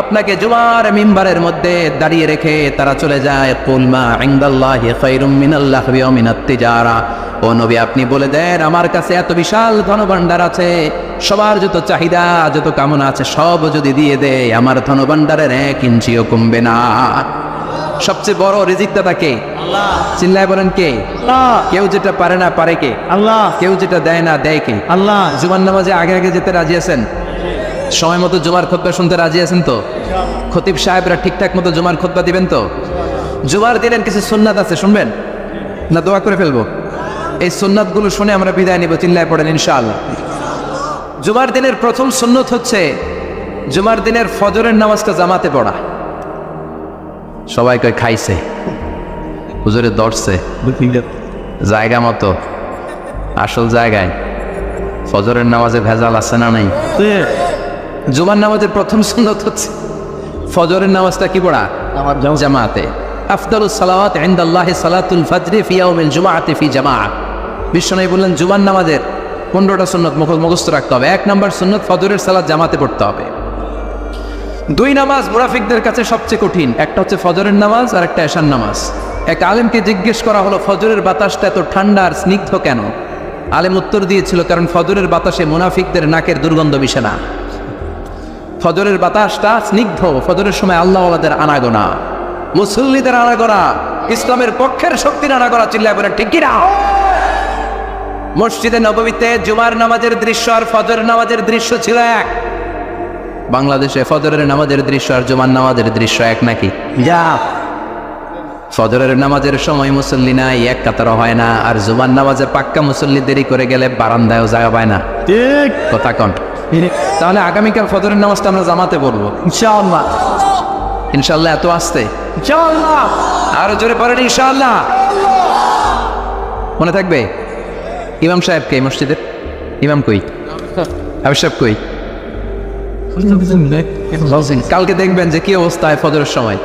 আপনাকে জুমার মিম্বারের মধ্যে দাঁড়িয়ে রেখে তারা চলে যায়। কুল মা ইনদাল্লাহি খায়রুম মিনাল লাহবি ওয়া মিনাত তিজারা। ও নবী, আপনি বলে দেন আমার কাছে এত বিশাল ধনভাণ্ডার আছে, সবার যত চাহিদা যত কামনা আছে সব যদি দিয়ে দেয়, আমার ধনভাণ্ডারের 1 ইঞ্চিও কমবে না। সবচেয়ে বড় রিজিকদাতা কে? আল্লাহ। চিল্লায় বলেন কে? আল্লাহ। কেউ যেটা পারে না পারে কে? আল্লাহ। কেউ যেটা দেয় না দেয় কে? আল্লাহ। জুমার নামাজে আগে আগে যেতে রাজি আছেন? সময় মতো জুমার খুতবা শুনতে রাজি আছেন তো? খতিব সাহেবরা ঠিকঠাক মতো জুমার খুতবা দিবেন তো? জুমার দিনের কিছু সুন্নাত আছে, শুনবেন না? দোয়া করে ফেলবো। এই সুন্নাতগুলো শুনে আমরা বিদায় নিব। চিল্লায় পড়েন ইনশাআল্লাহ। জুমার দিনের প্রথম সুন্নত হচ্ছে জুমার দিনের ফজরের নামাজটা জামাতে পড়া। সবাই কয় খাইছে, হুজুরে দর্শে জায়গা মতো, আসল জায়গায়। ফজরের নামাজে ভেজাল আছে না নাই? জুমার নামাজের প্রথম সুন্নত হচ্ছে ফজরের নামাজটা কি পড়া? জামাতে। আফদালুস সালাওয়াত ইনদাল্লাহি সালাতুল ফজরি ফি ইয়াউমিল জুমআতি ফি জামাআহ। বিশ্বনবী বললেন জুমার নামাজের 15টা সুন্নত মুখস্থ রাখতে হবে। 1 নম্বর সুন্নত ফজরের সালাত জামাতে পড়তে হবে। 2 নামাজ মুনাফিকদের কাছে সবচেয়ে কঠিন, একটা হচ্ছে ফজরের নামাজ আর একটা এশার নামাজ। এক আলেমকে জিজ্ঞেস করা হলো ফজরের বাতাসটা এত ঠান্ডা আর স্নিগ্ধ কেন? আলেম উত্তর দিয়েছিল, কারণ ফজরের বাতাসে মুনাফিকদের নাকের দুর্গন্ধ মিশে না। ফজরের বাতাসটা স্নিগ্ধ, ফজরের সময় আল্লাহওয়ালাদের আনাগোনা, মুসল্লিদের আনাগোনা, ইসলামের পক্ষের শক্তির আনাগোনা। চিল্লায় বলেন ঠিক কিনা? মসজিদে নববীতে জুমার নামাজের দৃশ্য আর ফজরের নামাজের দৃশ্য ছিল এক। বাংলাদেশে ফজরের নামাজের দৃশ্য আর জুমার নামাজের দৃশ্য এক নাকি? যা, ফজরের নামাজের সময় মুসল্লি নাই, 1 কাতারও হয় না। আর জুমার নামাজে পাক্কা মুসল্লি দেরি করে গেলে বারান্দায়ও জায়গা পায় না। ঠিক কথা কন। তাহলে আগামীকাল ফজরের নামাজটা আমরা জামাতে পড়বো ইনশাআল্লাহ। ইনশাআল্লাহ। এত আসতে ইনশাআল্লাহ। আরো জোরে পড়েন ইনশাআল্লাহ। মনে থাকবে? ইমাম সাহেব কে মসজিদের? ইমাম কই? হাবিব সাহেব কই? কালকে দেখবেন যে কি অবস্থায় ফজরের সময়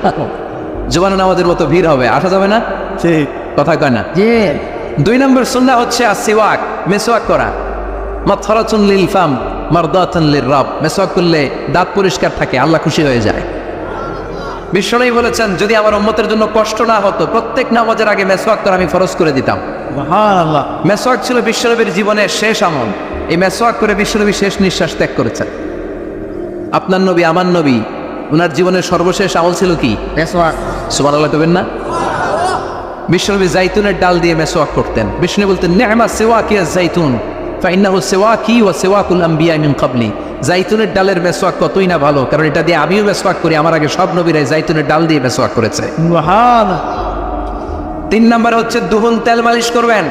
জুমার নামাজের মতো ভিড় হবে, আসা যাবে না। ঠিক কথা কয় না? 2 নম্বর সুন্নাহ হচ্ছে আসওয়াক, মেসওয়াক করা। মাতহারাতুন লিল ফাম মারদাতুন লির রব। মেসওয়াক করলে দাঁত পরিষ্কার থাকে, আল্লাহ খুশি হয়ে যায়। বিশ্বনবী বলেছেন যদি আমার উম্মতের জন্য কষ্ট না হতো প্রত্যেক নামাজের আগে মেসওয়াক করা আমি ফরজ করে দিতাম। সুবহানাল্লাহ। মেসওয়াক ছিল বিশ্বনবীর জীবনের শেষ আমল। এই মেসওয়াক করে বিশ্বনবী শেষ নিঃশ্বাস ত্যাগ করেছেন। আপনার নবী আমার নবী, ওনার জীবনের সর্বশেষ আমল ছিল কি? মেসওয়াক। সুবহানাল্লাহ করবেন না? বিশ্বনবী জাইতুনের ডাল দিয়ে মেসওয়াক করতেন। বিষ্ণু বলতেন নি'মা সিওয়াকিয়া জাইতুন ফাইন্নাহু সিওয়াকি ওয়া সিওয়াকুল আম্বিয়া মিন ক্বাবলি। জাইতুনের ডালের মেসওয়াক কতই না ভালো, কারণ এটা দিয়ে আমিও মেসওয়াক করি, আমার আগে সব নবীরাই জাইতুনের ডাল দিয়ে মেসওয়াক করেছে। সুবহানাল্লাহ। 3 নম্বর হচ্ছে দুহুন, তেল মালিশ করবেন।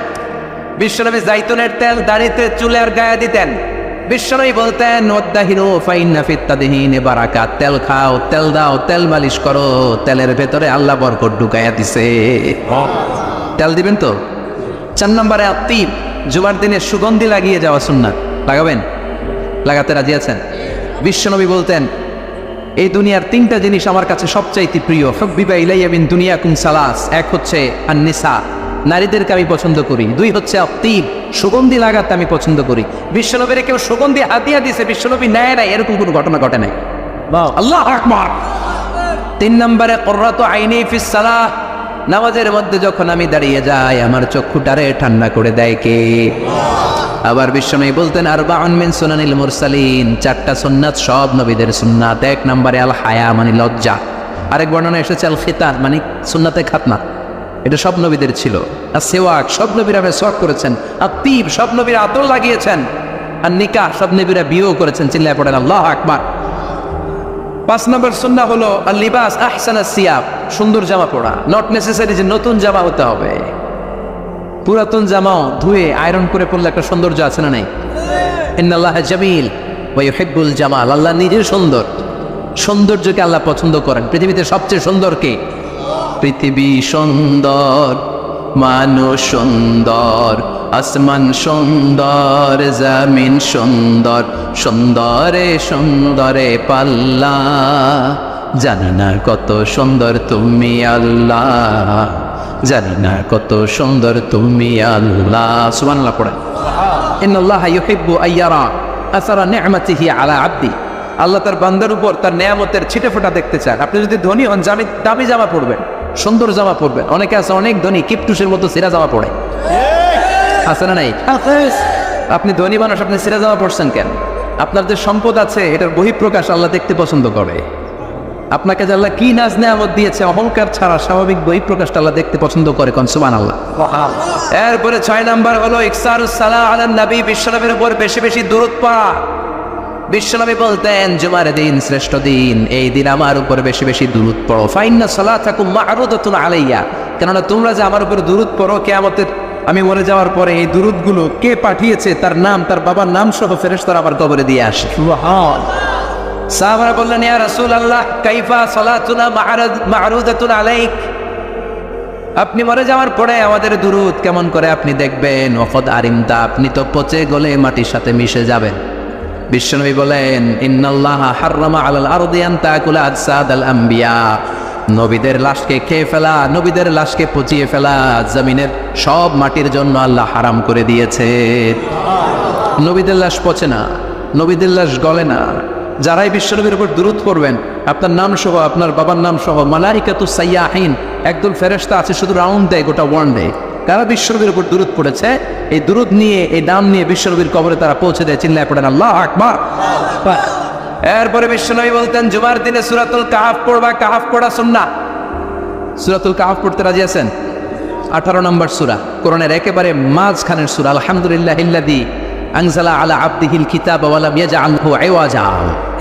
বিশ্বনবী জাইতুনের তেল দাড়িতে, চুলে আর গায়ে দিতেন। বিশ্বনবী বলতেন ওয়াদাহিনু ফাইন্না ফিত তাদহিনি বারাকাত। তেল খাও, তেল দাও, তেল মালিশ করো, তেলের ভেতরে আল্লাহ বরকত ঢুকাইয়া দিছে। তেল দিবেন তো? 4 নম্বরে আত্তিব, জুমার দিনে সুগন্ধি লাগিয়ে যাওয়া সুন্নাত। লাগাবেন? লাগাতে রাজি আছেন? বিশ্বনবী বলতেন এই দুনিয়ার 3টা জিনিস আমার কাছে সবচাইতে প্রিয়। হুব্বিবা ইলাইয়া মিন দুনিয়াকুম সালাস। এক হচ্ছে আন-নিসা, নারীদেরকে আমি পছন্দ করি। 2 হচ্ছে আত্মীব, সুগন্ধি লাগাতে আমি পছন্দ করি। বিশ্বনবীর কেউ সুগন্ধি হাতিয়া দিছে, বিশ্বনবী নেয় নাই, এরকম কোনো ঘটনা ঘটে নাই। আল্লাহ আকবার। 3 নম্বরে কুররাতু আইনি ফিস সালাহ, নামাজের মধ্যে যখন আমি দাঁড়িয়ে যাই আমার চক্ষুটারে ঠান্ডা করে দেয় কে? আবার বিশ্বনবী বলতেন আরবাউন মিন সুনানিল মুরসালিন, 4টা সুন্নাত সব নবীদের সুন্নাত। 1 নম্বরে আল হায়া মানে লজ্জা, আরেক বর্ণনা এসেছে আল খিতান মানে সুন্নাতে খাতনা, এটা সব নবীদের ছিল। আর সেওয়াক, সব নবীরা সেওয়াক করেছেন। আর তিব, সব নবীরা আতর লাগিয়েছেন। আর নিকাহ, সব নবীরা বিয়েও করেছেন। চিল্লায় পড়েন আল্লাহু আকবার। 5 নম্বর সুন্নাহ হলো আল লিবাস আহসানাস সিয়াব, সুন্দর জামা পরা। নট নেসেসারি যে নতুন জামা হতে হবে, পুরাতন জামাও ধুয়ে আয়রন করে পরলে একটা সৌন্দর্য আছে না নাই? ইন্নাল্লাহা জামিল ওয়া ইউহিব্বুল জামাল, আল্লাহ নিজে সুন্দর, সৌন্দর্যকে আল্লাহ পছন্দ করেন। পৃথিবীতে সবচেয়ে সুন্দর কে? পৃথিবী সুন্দর, মানুষ সুন্দর, আসমান সুন্দর, জমিন সুন্দর, সুন্দরে সুন্দরে পাল্লা, জানি না কত সুন্দর তুমি আল্লাহ, জানি না কত সুন্দর তুমি আল্লাহ। সুবহানাল্লাহ পড়ে। ইন্নাল্লাহা ইউহিব্বু আইয়ারা আসারা নি'মাতিহি আলা আবদি, আল্লাহ তার বান্দার উপর তার নেয়ামতের ছিটেফোঁটা দেখতে চান। আপনি যদি ধনী হন, দামি জামা পরবেন, সুন্দর জামা পরবেন। অনেকে আছে অনেক ধনী, কিপটুসের মতো সিরা জামা পড়ে, আছে না নাই? আপনি ধনী মানুষ, আপনি সিরা জামা পড়ছেন কেন? আপনার যে সম্পদ আছে এটার বহিঃপ্রকাশ আল্লাহ দেখতে পছন্দ করে। আপনাকে যে আল্লাহ কি নাজ নেয়ামত দিয়েছে, অহংকার ছাড়া স্বাভাবিক বহিঃপ্রকাশটা আল্লাহ দেখতে পছন্দ করে। কোন সুবহানাল্লাহ। এরপরে 6 নাম্বার হলো ইকসারুস সালাহ আলান নবী, বিশ্বনবীর উপর বেশি বেশি দুরূদ পড়া। বিশ্বনবী বলতেন জুমার দিন শ্রেষ্ঠ দিন, এই দিন আমার উপর বেশি বেশি দুরূদ পড়ো। ফাইন্না সালাতাকুম মা'রুদাতুন আলাইয়া, কেননা তোমরা যে আমার উপর দুরূদ পড়ো, কিয়ামতের আমি মরে যাওয়ার পরে এই দুরূদগুলো কে পাঠিয়েছে তার নাম, তার বাবার নাম সহ ফেরেশতারা আমার কবরে দিয়ে আসে। সাহাবারা বললেন ইয়া রাসূলুল্লাহ কাইফা সালাতুনা মা'রুদাতুন আলাইক, আপনি মরে যাওয়ার পরে আমাদের দুরূদ কেমন করে আপনি দেখবেন? ওয়াকাদ আরিমতা, আপনি তো পচে গলে মাটির সাথে মিশে যাবেন। বিশ্বনবী বলেন ইন্নাল্লাহা হাররামা আলাল আরদি আন তাকুলা আজসাদাল আম্বিয়া, নবীদের লাশকে খেয়ে ফেলা, নবীদের লাশকে পচিয়ে ফেলা জমিনের সব মাটির জন্য আল্লাহ হারাম করে দিয়েছে। নবীদের লাশ পচে না, নবীদের লাশ গলে না। যারাই বিশ্বনবীর উপর দুরূদ পড়বেন, আপনার নাম সহ, আপনার বাবার নাম সহ, মালাইকাতুস সাইয়াহিন, একদল ফেরেশতা আছে শুধু রাউন্ড দেয় গোটা ওয়ার্ল্ডে। কারা বিশ্বনবীর উপর দুরূদ পড়েছে, এই দুরূদ নিয়ে, এই নাম নিয়ে বিশ্বনবীর কবরে তারা পৌঁছে দেয়। চিল্লায় পড়েন আল্লাহু আকবার। এরপরে বিশ্বনবী বলতেন জুমার দিনে সূরাতুল কাহফ পড়বা, কাহফ পড়া সুন্নাহ। সূরাতুল কাহফ পড়তে রাজি আছেন? 18 নম্বর সূরা, কোরআনের একেবারে মাঝখানের সূরা। আলহামদুলিল্লাহিল্লাযী আনজালা আলা আবদিহিল কিতাবা ওয়া লাম ইয়াজআলহু ইওয়াজা,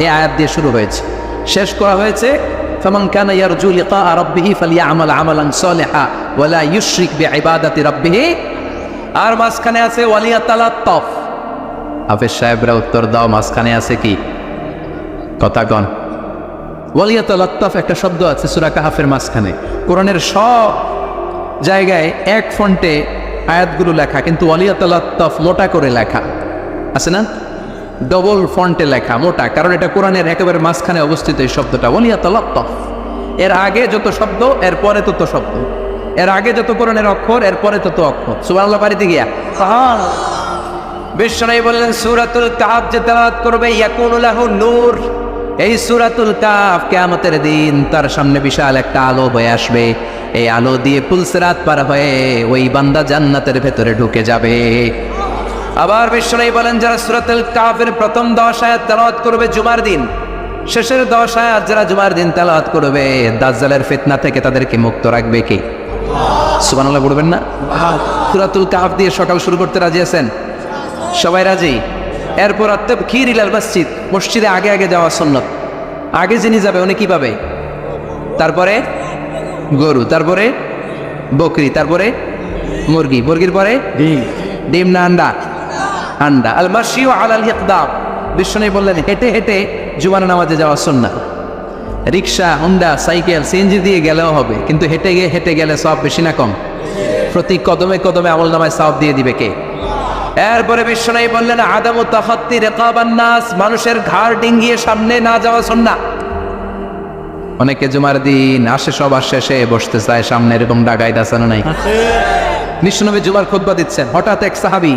এই আয়াত দিয়ে শুরু হয়েছে, শেষ করা হয়েছে ফামান কানা ইয়ারজু লিকা রাব্বিহি ফালইআমাল আমালান সালিহা ওয়া লা ইউশরিক বিইবাদাতি রাব্বিহি। আর মাঝখানে আছে ওয়ালিয়াতালাত্তাফ। হাফেজ সাহেবরা উত্তর দাও, মাঝখানে আছে কি? কথা কন। ওয়ালিয়াতালাত্তাফ একটা শব্দ আছে সূরা কাহফের মাঝখানে। কোরআনের সব জায়গায় এক ফন্টে আয়াতগুলো লেখা, কিন্তু ওয়ালিয়াতালাত্তাফ মোটা করে লেখা আছে না? ডবল ফন্টে লেখা, মোটা, কারণ এটা কোরআনের একেবারে মাঝখানে অবস্থিত এই শব্দটা ওয়ালিয়াতালাত্তাফ। এর আগে যত শব্দ, এর পরে তত শব্দ, এর আগে যত কোরআনের অক্ষর, এর পরে তত অক্ষর। সুবহানাল্লাহ বাড়িতে গিয়া বিশ্বনবী বললেন সূরাতুল কাহফ যে তেলাওয়াত করবে ইয়াকুনু লাহু নূর, এই সূরাতুল কাহফ কিয়ামতের দিন তার সামনে বিশাল একটা আলো হয়ে আসবে। এই আলো দিয়ে পুলসিরাত পার হয়ে ওই বান্দা জান্নাতের ভেতরে ঢুকে যাবে। আবার বিশ্বনবী বলেন যারা সূরাতুল কাহফের প্রথম 10 আয়াত তেলাওয়াত করবে জুমার দিন, শেষের 10 আয়াত যারা জুমার দিন তেলাওয়াত করবে, দাজ্জালের ফিতনা থেকে তাদেরকে মুক্ত রাখবে কে? সুবহানাল্লাহ পড়বেন না? সূরাতুল কাহফ দিয়ে সকাল শুরু করতে রাজি আছেন? সবাই রাজি? এরপর আত-তাবকির ইলাল মসজিদ, মসজিদে আগে আগে যাওয়া সুন্নাত। আগে যিনি যাবে উনি কি পাবে? তারপরে গরু, তারপরে বকরি, তারপরে মুরগি, মুরগির পরে ডিম না আন্ডা? আন্ডা। আল মাশিউ আলাল ইকদাম, বিশ্বনবী বললেন হেঁটে হেঁটে জুমার নামাজে যাওয়া সুন্নাত। রিকশা, হুন্ডা, সাইকেল, সিএনজি দিয়ে গেলেও হবে, কিন্তু হেঁটে গেলে সওয়াব বেশি না কম? প্রতি কদমে কদমে আমলনামায় সওয়াব দিয়ে দিবে কে? এরপরে বিশ্বনবী বললেন আদামু তাখাত্তি রিকাবান নাস, মানুষের ঘাড় ডিঙ্গিয়ে সামনে না যাওয়া সুন্নাহ। অনেকে জুমার দিন আসে, সবার শেষে বসতে চায় সামনে, এরকম ডাকাইত আছে না নাই? বিশ্বনবী জুমার খুতবা দিচ্ছেন, হঠাৎ এক সাহাবী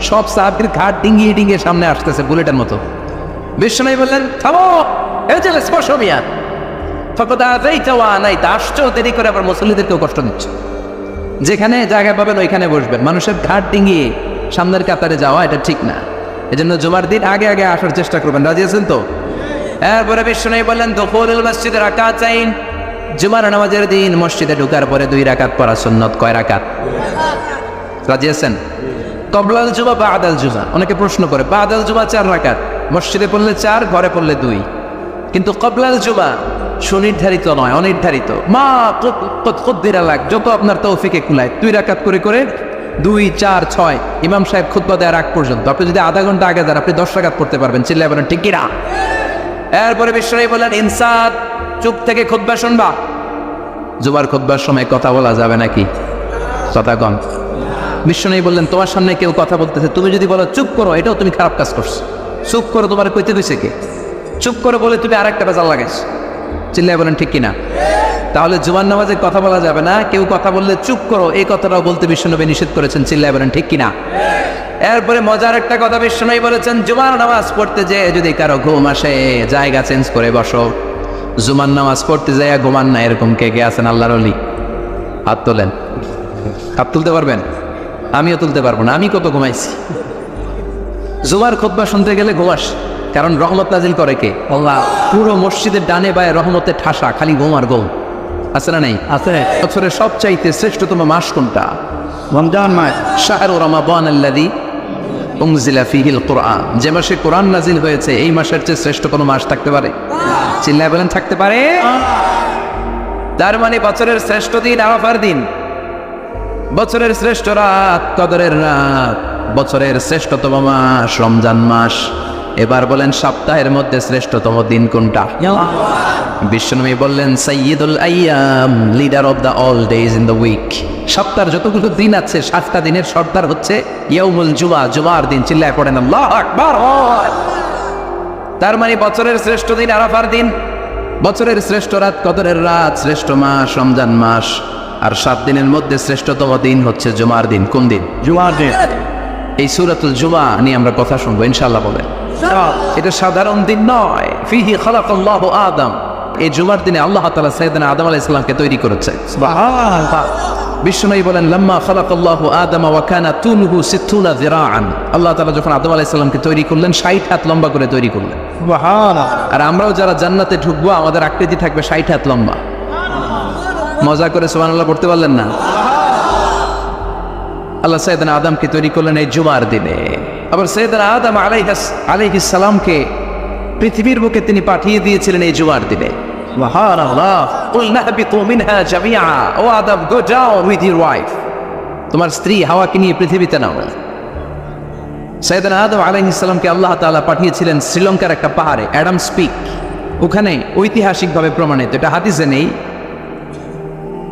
সব সাহাবীর ঘাট ডিঙ্গিয়ে ডিঙ্গিয়ে সামনে আসতেছে বুলেটের মতো। বিশ্বনবী বললেন, থামো, এই যে স্পর্শ মিয়া, ফকত আযাইতা ওয়া আনাইতা, আসছো দেরি করে, আবার মুসল্লিদেরকেও কষ্ট দিচ্ছ। যেখানে জায়গা পাবেন ওইখানে বসবেন, মানুষের ঘাট ডিঙ্গিয়ে সামনের কাতারে যাওয়া এটা ঠিক না। এজন্য জুমার দিন আগে আগে আসার চেষ্টা করবেন। রাজি আছেন তো? এরপরে বিশ্বনবী বললেন, দুখুলুল মসজিদে রাকাতাইন, জুমার নামাজের দিন মসজিদে ঢোকার পরে 2 রাকাত পড়া সুন্নাত। কয় রাকাত? রাজি আছেন? কবলাল জুমা বাদাল জুমা, অনেকে প্রশ্ন করে বাদাল জুমা 4 রাকাত, মসজিদে পড়লে 4, ঘরে পড়লে 2। কিন্তু কবলাল জুমা সুনির্ধারিত নয়, অনির্ধারিত। মা কদ্দিরা লাগ, যত আপনার তৌফিকে কুলায় 2 রাকাত করে করে 2, 4, 6 ইমাম সাহেব খুতবা দেওয়ার আগ পর্যন্ত। আপনি যদি আধা ঘন্টা আগে যান আপনি 10 রাকাত পড়তে পারবেন। চিল্লায় বলেন ঠিক কিনা? এরপরে বিশ্বনবী বললেন, ইনসাত, চুপ থেকে খুতবা শুনবা। জুমার খুতবার সময় কথা বলা যাবে নাকি? কথা কম। বিশ্বনবী বললেন, তোমার সামনে কেউ কথা বলতেছে, তুমি যদি বলো চুপ করো, এটাও তুমি খারাপ কাজ করছো। চুপ করো তোমার কইতে কইছে কে? চুপ করো বলে তুমি আরেকটা বেজাল লাগাইছ। চিল্লায় বলেন ঠিক কিনা? তাহলে জুমার নামাজে কথা বলা যাবে না, কেউ কথা বললে চুপ করো, এই কথাটাও বলতে বিশ্বনবী নিষেধ করেছেন। চিল্লায় বলেন ঠিক কিনা? এরপরে মজার একটা কথা বিশ্বনবী বলেছেন, জুমার নামাজ পড়তে যেয়ে যদি কারো ঘুম আসে, জায়গা চেঞ্জ করে বসো। জুমার নামাজ পড়তে যায় ঘুমান না, এরকম কে কে আছেন আল্লাহর ওলি? হাত তোলেন। হাত তুলতে পারবেন? আমিও তুলতে পারবো না, আমি কত ঘুমাইছি। জুমার খুতবা শুনতে গেলে ঘুমাস, কারণ রহমত নাজিল করে কে? আল্লাহ। পুরো মসজিদের ডানে বায়ে রহমতের ঠাসা, খালি ঘুম আর ঘুম। আছে না নেই? আছে। বছরের সবচাইতে শ্রেষ্ঠতম মাস কোনটা? রমজান মাস। শাহরু রমাদান আল্লাযী উনজিলা ফীহিল কুরআন, যে মাসে কোরআন নাজিল হয়েছে, এই মাসের চেয়ে শ্রেষ্ঠ কোনো মাস থাকতে পারে? চিল্লায় বলেন থাকতে পারে? তার মানে বছরের শ্রেষ্ঠ দিন আরাফার দিন, বছরের শ্রেষ্ঠ রাত কদরের রাত, বছরের শ্রেষ্ঠতম মাস রমজান মাস। এবার বলেন সপ্তাহের মধ্যে শ্রেষ্ঠতম দিন কোনটা? বিশ্বনবী বললেন, সাইয়্যিদুল আইয়াম, leader of the all days in the week. সপ্তাহের যতগুলো দিন আছে 7টা দিনের সর্দার হচ্ছে ইয়াউমুল জুমা, জুমার দিন। চিল্লায় পড়েন আল্লাহু আকবার। তার মানে বছরের শ্রেষ্ঠ দিন আরাফার দিন, বছরের শ্রেষ্ঠ রাত কদরের রাত, শ্রেষ্ঠ মাস রমজান মাস, আর 7 দিনের মধ্যে শ্রেষ্ঠতম দিন হচ্ছে জুমার দিন। কোন দিন? জুমার দিন। এই সূরাতুল জুমা নিয়ে আমরা কথা শুনবো ইনশাআল্লাহ। বলেন এটা সাধারণ দিন নয়। ফিহি খালাকাল্লাহু আদম, এই জুমার দিনে আল্লাহ তাআলা সাইয়েদনা আদম আলাইহিস সালামকে তৈরি করেছে। সুবহানাল্লাহ। বিশ্বনবী বলেন, লাম্মা খালাকাল্লাহু আদম ওয়া কানা তুলুহু 60 যিরাআন, আল্লাহ তাআলা যখন আদম আলাইহিস সালামকে তৈরি করলেন 60 হাত লম্বা করে তৈরি করলেন। সুবহানাল্লাহ। আর আমরাও যারা জান্নাতে ঢুকবো আমাদের আকৃতি থাকবে 60 হাত লম্বা। মজা করে সুবহানাল্লাহ পড়তে পারলেন না? আল্লাহ সাইয়েদনা আদমকে তৈরি করলেন এই জুমার দিনে। আবার সাইয়েদনা আদম আলাইহিস সালামকে পৃথিবীর বুকে তিনি পাঠিয়ে দিয়েছিলেন এই জুমার দিনে। সুবহানাল্লাহ। কুলনা হাবিতু মিনহা জামিআ, ও Adam go down with your wife, তোমার স্ত্রী হাওয়াকে নিয়ে পৃথিবীতে নাও। সাইয়েদনা আদম আলাইহিস সালামকে আল্লাহ তাআলা পাঠিয়েছিলেন শ্রীলঙ্কার একটা পাহাড়ে, অ্যাডামস পিক। ওখানে ঐতিহাসিকভাবে প্রমাণিত, এটা হাদিসে নেই,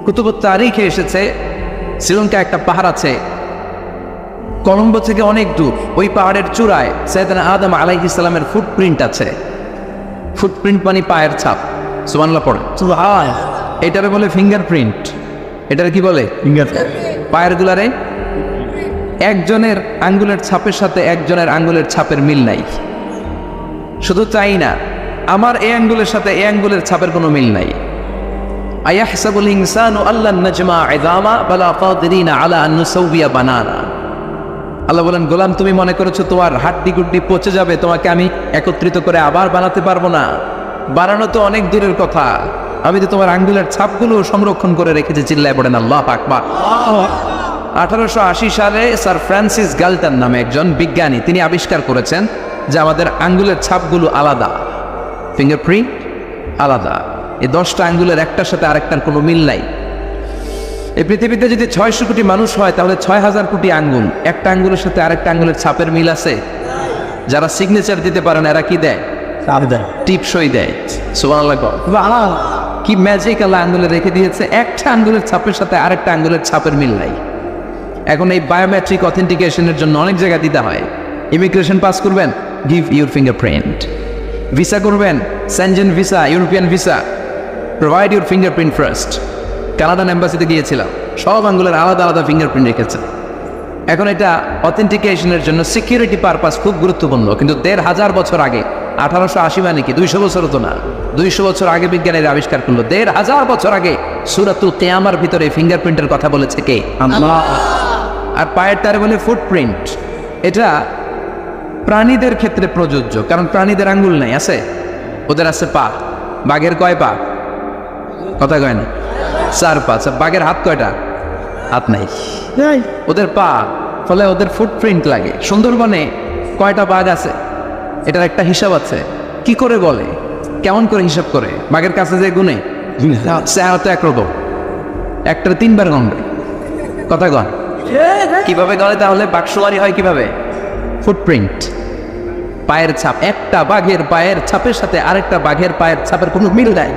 কুতুবুত তারিখে এসেছে। শ্রীলঙ্কা একটা পাহাড় আছে, কলম্বো থেকে অনেক দূর। ওই পাহাড়ের চূড়ায় সাইয়েদনা আদম আলাইহিস সালামের ফুটপ্রিন্ট আছে। ফুটপ্রিন্ট মানে পায়ের ছাপ। সুবহানাল্লাহ পড়ে। সুবহানাল্লাহ। এটারে বলে ফিঙ্গারপ্রিন্ট। এটার কি বলে? পায়ের গুলারে একজনের আঙ্গুলের ছাপের সাথে একজনের আঙ্গুলের ছাপের মিল নাই। শুধু তাই না, আমার এই আঙ্গুলের সাথে এই আঙ্গুলের ছাপের কোনো মিল নাই। আয়াহসাবুল ইনসানু আল্লান নাজমা ইযামা বালা কাদিরিনা আলা আন নুসাউবিয়া বানানা। আল্লাহ বলেন, গোলাম তুমি মনে করেছো তোমার হাড্ডি গুড্ডি পচে যাবে, তোমাকে আমি একত্রিত করে আবার বানাতে পারবো না? বানানো তো অনেক দূরের কথা, আমি তো তোমার আঙ্গুলের ছাপগুলো সংরক্ষণ করে রেখেছি। চিল্লায় পড়েন আল্লাহু আকবার। 1880 সালে স্যার ফ্রান্সিস গালটন নামে একজন বিজ্ঞানী, তিনি আবিষ্কার করেছেন যে আমাদের আঙ্গুলের ছাপগুলো আলাদা, ফিঙ্গারপ্রিন্ট আলাদা। এই 10টা আঙ্গুলের একটার সাথে আরেকটার কোনো মিল নাই। এই পৃথিবীতে যদি 600 কোটি মানুষ হয় তাহলে 6000 কোটি আঙ্গুল, একটা আঙ্গুলের সাথে আরেকটা আঙ্গুলের ছাপের মিল আছে? যারা সিগনেচার দিতে পারে না এরা কি দেয়? টিপসই দেয়। সুবহানাল্লাহ। কি ম্যাজিক আল্লাহ আঙ্গুলে রেখে দিয়েছে, একটা আঙ্গুলের ছাপের সাথে আরেকটা আঙ্গুলের ছাপের মিল নাই। এখন এই বায়োমেট্রিক অথেন্টিকেশনের জন্য অনেক জায়গায় দিতে হয়। ইমিগ্রেশন পাস করবেন, গিভ ইউর ফিঙ্গারপ্রিন্ট। ভিসা করবেন, Schengen visa, European visa, provide your fingerprint first. Canadian এম্বাসিতে গিয়েছিলাম, সব আঙ্গুলের আলাদা আলাদা ফিঙ্গারপ্রিন্ট রেখেছে। এখন এটা অথেন্টিকেশনের জন্য সিকিউরিটি পারপাস খুব গুরুত্বপূর্ণ, কিন্তু ১৫০০ বছর আগে, 1880 মানে কি 200 বছরও তো না, 200 বছর আগে বিজ্ঞানীরা আবিষ্কার করলো। ১৫০০ বছর আগে সূরাতুল কিয়ামার ভিতরে ফিঙ্গারপ্রিন্টের কথা বলেছে কে? আল্লাহ। আর পায়ের তারে বলে ফুটপ্রিন্ট। এটা প্রাণীদের ক্ষেত্রে প্রযোজ্য, কারণ প্রাণীদের আঙ্গুল নাই, আছে? ওদের আছে পা। বাঘের কয় পা? কথা কয় না, 4 পা। বাঘের হাত কয়টা? হাত নাই, ওদের পা। ফলে ওদের ফুটপ্রিন্ট লাগে। সুন্দরবনে কয়টা বাঘ আছে এটার একটা হিসাব আছে। কি করে বলে, কেমন করে হিসাব করে? বাঘের কাছে যে গুনে চেহারা তো একরকম, একটা 3 বার গন্ডে। কথা কন, কিভাবে গলে? তাহলে বাক্সওয়ারি হয় কিভাবে? ফুটপ্রিন্ট, পায়ের ছাপ। একটা বাঘের পায়ের ছাপের সাথে আরেকটা বাঘের পায়ের ছাপের কোনো মিল নাই।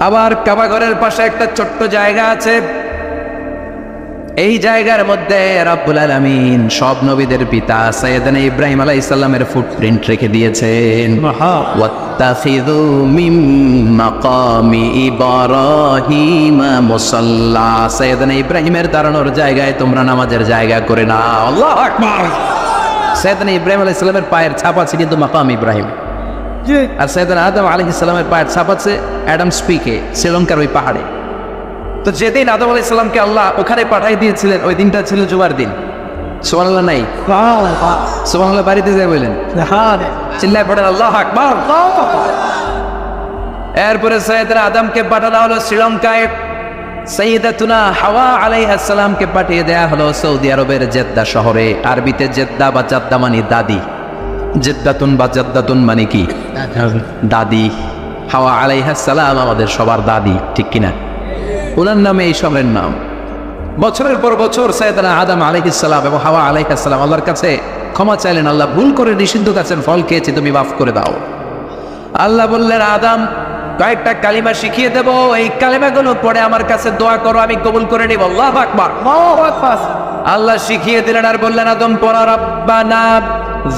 আবার কাবা ঘরের পাশে একটা ছোট্ট জায়গা আছে, এই জায়গার মধ্যে রব্বুল আলামিন সব নবীদের পিতা সাইয়েদনা ইব্রাহিম আলাইহিস সালামের ফুটপ্রিন্ট রেখে দিয়েছেন। ওয়াত্তাখিযু মিন মাকামি ইব্রাহিম মুসাল্লা, সাইয়েদনা ইব্রাহিমের দাঁড়ানোর জায়গায় তোমরা নামাজের জায়গা করে নাও। আল্লাহু আকবার। সাইয়েদনা ইব্রাহিম আলাইহিস সালামের পায়ের ছাপ আছে কিন্তু মাকাম ইব্রাহিম, আর সাইয়েদনা আদম আলাইহিস সালামের পায়ের ছাপ আছে অ্যাডামস পিকে, শ্রীলঙ্কার ওই পাহাড়ে। তো যেদিন আদম আলাইহিস সালামকে আল্লাহ ওখানে পাঠাই দিয়েছিলেন, ওই দিনটা ছিল জুমার দিন। সুবহানাল্লাহ নাই? সুবহানাল্লাহ বাড়িতে যাই বলেন, চিল্লায় পড়েন আল্লাহু আকবার। এরপরে সাইয়েদনা আদমকে পাঠানো হলো শ্রীলঙ্কায়, সাইয়েদাতুনা হাওয়া আলাইহিস সালামকে পাঠিয়ে দেয়া হলো সৌদি আরবের জেদ্দা শহরে। আরবিতে জেদ্দা বা জাদ্দা মানে দাদি, জেদ্দাতুন বা জাদ্দাতুন মানে কি? দাদি। হাওয়া আলাইহিস সালাম আমাদের সবার দাদি, ঠিক কিনা? ওনার নামে এই শহরের নাম। বছরের পর বছর সাইয়েদনা আদম আলাইহিস সালাম এবং হাওয়া আলাইহিস সালাম আল্লাহর কাছে ক্ষমা চাইলেন, আল্লাহ ভুল করে নিষিদ্ধ গাছের ফল খেয়েছি, তুমি মাফ করে দাও। আল্লাহ বললেন, আদম কয়েকটা কালিমা শিখিয়ে দেব, এই কালিমাগুলো পড়ে আমার কাছে দোয়া করো, আমি কবুল করে নিব। আল্লাহু আকবার। আল্লাহ শিখিয়ে দিলেন আর বললেন, আদম পড়া, রব্বানা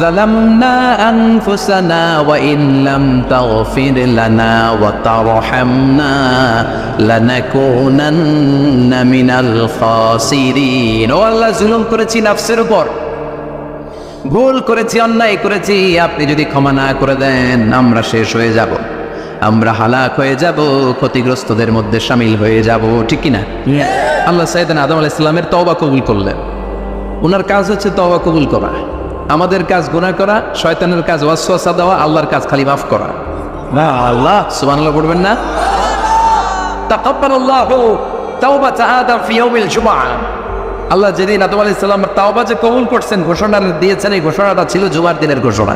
যালামনা আনফুসানা ওয়া ইন লাম তাগফির লানা ওয়া তারহামনা লানাকুনান্না মিনাল খাসিরিন। ও আল্লাহ, জুলুম করেছি নাফসের উপর, ভুল করেছি, অন্যায় করেছি, আপনি যদি ক্ষমা না করে দেন আমরা শেষ হয়ে যাব, আমরা হালাক হয়ে যাব, ক্ষতিগ্রস্তদের মধ্যে শামিল হয়ে যাব, ঠিক কিনা? আল্লাহ সাইয়েদনা আদম আলাইহিস সালামের তওবা কবুল করলেন। ওনার কাজ হচ্ছে তওবা কবুল করা। আমাদের কাজ গুনাহ করা, শয়তানের কাজ ওয়াসওয়াসা দেওয়া, আল্লাহর কাজ খালি মাফ করা। আল্লাহ সুবহানাল্লাহ পড়বেন না? তাকাব্বালাল্লাহু তাওবাতা আদম ফি ইয়াউমিল জুমআহ। আল্লাহ যেদিন আদম আলাইহিস সালামের তাওবা যে কবুল করছেন, ঘোষণা দিয়েছেন, এই ঘোষণাটা ছিল জুমার দিনের ঘোষণা।